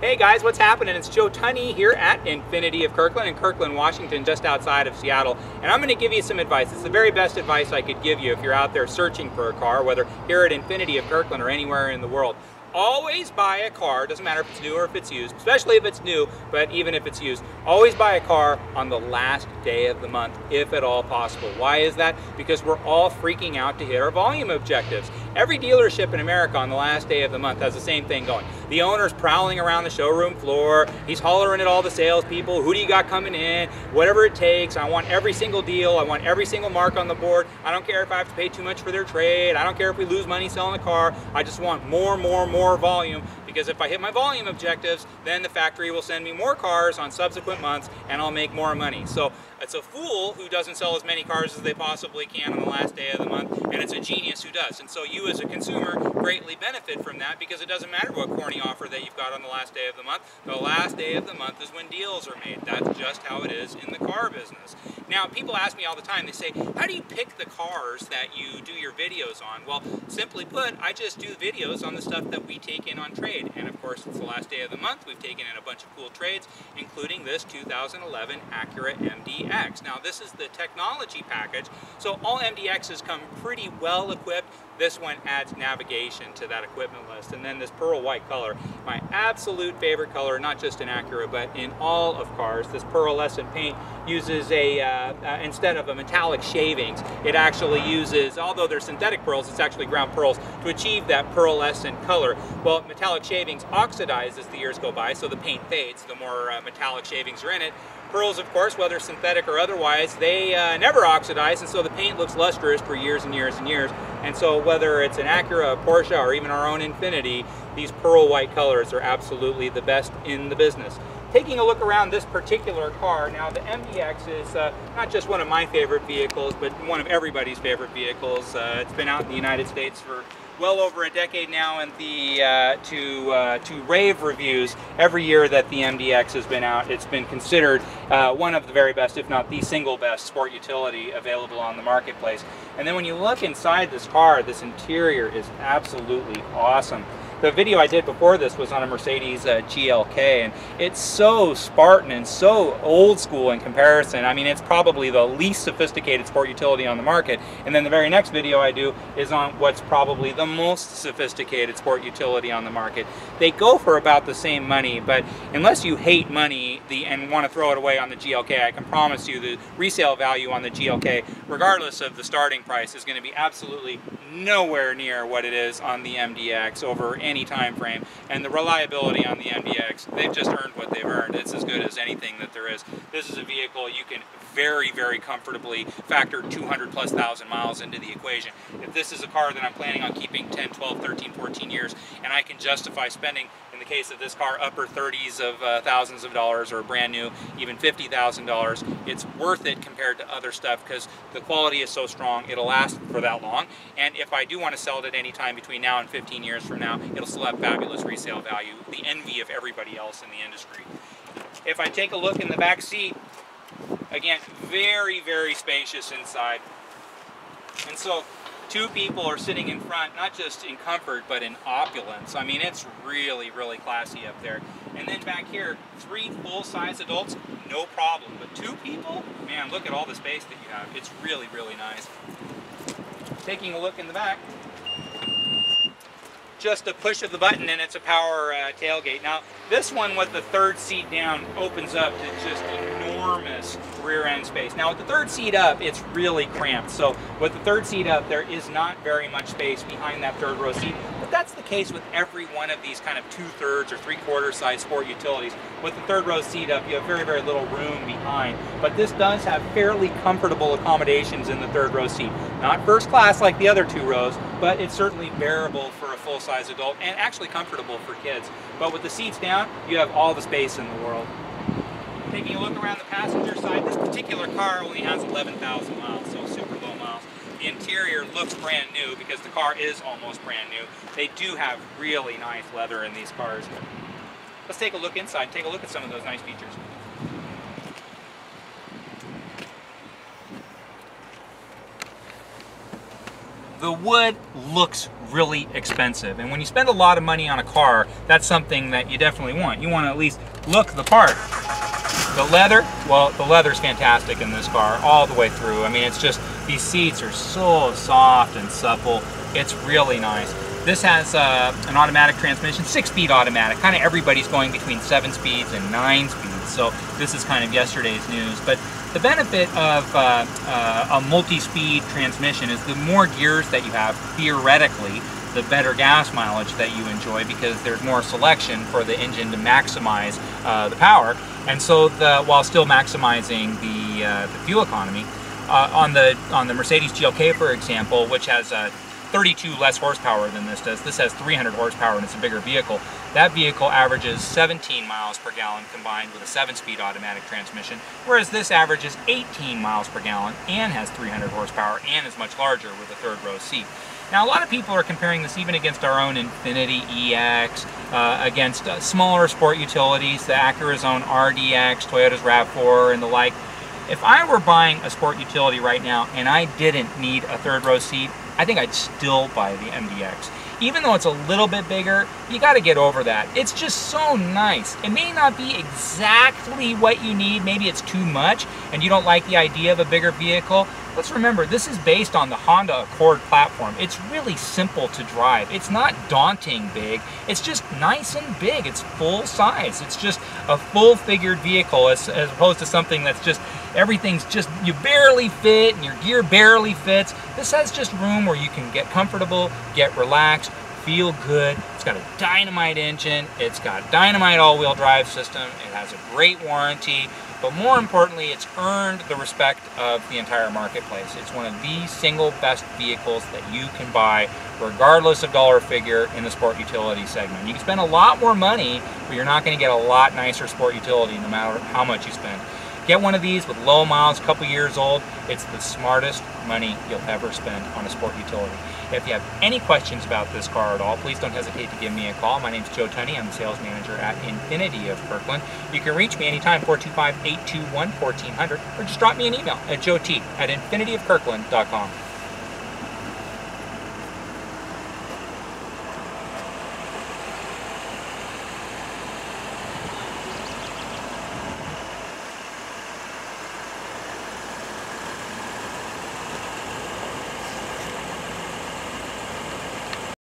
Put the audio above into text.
Hey guys, what's happening? It's Joe Tunney here at Infiniti of Kirkland in Kirkland, Washington, just outside of Seattle. And I'm going to give you some advice. It's the very best advice I could give you if you're out there searching for a car, whether here at Infiniti of Kirkland or anywhere in the world. Always buy a car, doesn't matter if it's new or if it's used, especially if it's new, but even if it's used, always buy a car on the last day of the month, if at all possible. Why is that? Because we're all freaking out to hit our volume objectives. Every dealership in America on the last day of the month has the same thing going. The owner's prowling around the showroom floor, he's hollering at all the salespeople, who do you got coming in, whatever it takes, I want every single deal, I want every single mark on the board, I don't care if I have to pay too much for their trade, I don't care if we lose money selling the car, I just want more volume, because if I hit my volume objectives, then the factory will send me more cars on subsequent months and I'll make more money. So it's a fool who doesn't sell as many cars as they possibly can on the last day of the month, and it's a genius who does. And so you as a consumer greatly benefit from that, because it doesn't matter what corny offer that you've got on the last day of the month. The last day of the month is when deals are made. That's just how it is in the car business. Now, people ask me all the time, they say, how do you pick the cars that you do your videos on? Well, simply put, I just do videos on the stuff that we take in on trade. And of course, it's the last day of the month. We've taken in a bunch of cool trades, including this 2011 Acura MDX. Now, this is the technology package, so all MDXs come pretty well equipped. This one adds navigation to that equipment list. And then this pearl white color, my absolute favorite color, not just in Acura, but in all of cars. This pearlescent paint uses instead of a metallic shavings, it actually uses, although they're synthetic pearls, it's actually ground pearls to achieve that pearlescent color. Well, metallic shavings oxidize as the years go by, so the paint fades the more metallic shavings are in it. Pearls, of course, whether synthetic or otherwise, they never oxidize, and so the paint looks lustrous for years and years and years. And so whether it's an Acura, a Porsche, or even our own Infiniti, these pearl white colors are absolutely the best in the business. Taking a look around this particular car, now the MDX is not just one of my favorite vehicles, but one of everybody's favorite vehicles. It's been out in the United States for well over a decade now, and to rave reviews every year that the MDX has been out. It's been considered one of the very best, if not the single best, sport utility available on the marketplace. And then when you look inside this car, this interior is absolutely awesome. The video I did before this was on a Mercedes GLK, and it's so Spartan and so old school in comparison. I mean, it's probably the least sophisticated sport utility on the market. And then the very next video I do is on what's probably the most sophisticated sport utility on the market. They go for about the same money, but unless you hate money and want to throw it away on the GLK, I can promise you the resale value on the GLK, regardless of the starting price, is going to be absolutely nowhere near what it is on the MDX over any time frame. And the reliability on the MDX, they've just earned what they've earned. It's as good as anything that there is. This is a vehicle you can very, very comfortably factor 200,000+ miles into the equation. If this is a car that I'm planning on keeping 10, 12, 13, 14 years, and I can justify spending, in the case of this car, upper 30s of thousands of dollars, or brand new, even $50,000, it's worth it compared to other stuff, because the quality is so strong, it'll last for that long. And if I do want to sell it at any time between now and 15 years from now, it'll still have fabulous resale value, the envy of everybody else in the industry. If I take a look in the back seat, again, very, very spacious inside. And so two people are sitting in front, not just in comfort, but in opulence. I mean, it's really, really classy up there. And then back here, 3 full-size adults, no problem. But 2 people, man, look at all the space that you have. It's really, really nice. Taking a look in the back, just a push of the button and it's a power tailgate. Now, this one with the 3rd seat down opens up to just enormous rear end space. Now, with the 3rd seat up, it's really cramped. So with the 3rd seat up, there is not very much space behind that 3rd row seat. But that's the case with every one of these kind of 2/3 or 3/4 size sport utilities. With the 3rd row seat up, you have very, very little room behind. But this does have fairly comfortable accommodations in the 3rd row seat. Not first class like the other 2 rows, but it's certainly bearable for a full-size adult and actually comfortable for kids. But with the seats down, you have all the space in the world. Taking a look around the passenger side, this particular car only has 11,000 miles, so super low miles. The interior looks brand new because the car is almost brand new. They do have really nice leather in these cars. Let's take a look inside, take a look at some of those nice features. the wood looks really expensive, and when you spend a lot of money on a car, that's something that you definitely want. You want to at least look the part. The leather, well, the leather's fantastic in this car all the way through. I mean, it's just, these seats are so soft and supple. It's really nice. This has an automatic transmission, 6-speed automatic. Kind of everybody's going between 7 speeds and 9 speeds, so this is kind of yesterday's news. But the benefit of a multi-speed transmission is the more gears that you have, theoretically, the better gas mileage that you enjoy, because there's more selection for the engine to maximize the power, and so while still maximizing the fuel economy. On the Mercedes GLK, for example, which has 32 less horsepower than this does. This has 300 horsepower and it's a bigger vehicle. That vehicle averages 17 miles per gallon combined with a 7-speed automatic transmission, whereas this averages 18 miles per gallon and has 300 horsepower and is much larger with a 3rd-row seat. Now, a lot of people are comparing this even against our own Infiniti EX, against smaller sport utilities, the Acura's own RDX, Toyota's RAV4, and the like. If I were buying a sport utility right now and I didn't need a 3rd-row seat, I think I'd still buy the MDX. Even though it's a little bit bigger, you got to get over that. It's just so nice. It may not be exactly what you need. Maybe it's too much and you don't like the idea of a bigger vehicle. Let's remember, this is based on the Honda Accord platform. It's really simple to drive. It's not daunting big. It's just nice and big. It's full size. It's just a full-figured vehicle as opposed to something that's just, everything's just, you barely fit and your gear barely fits. This has just room where you can get comfortable, get relaxed, feel good. It's got a dynamite engine. It's got dynamite all-wheel drive system. It has a great warranty. But more importantly, it's earned the respect of the entire marketplace. It's one of the single best vehicles that you can buy, regardless of dollar figure, in the sport utility segment. You can spend a lot more money, but you're not going to get a lot nicer sport utility no matter how much you spend. Get one of these with low miles, a couple years old. It's the smartest money you'll ever spend on a sport utility. If you have any questions about this car at all, please don't hesitate to give me a call. My name's Joe Tunney. I'm the sales manager at Infiniti of Kirkland. You can reach me anytime, 425-821-1400, or just drop me an email at joet@infinitiofkirkland.com.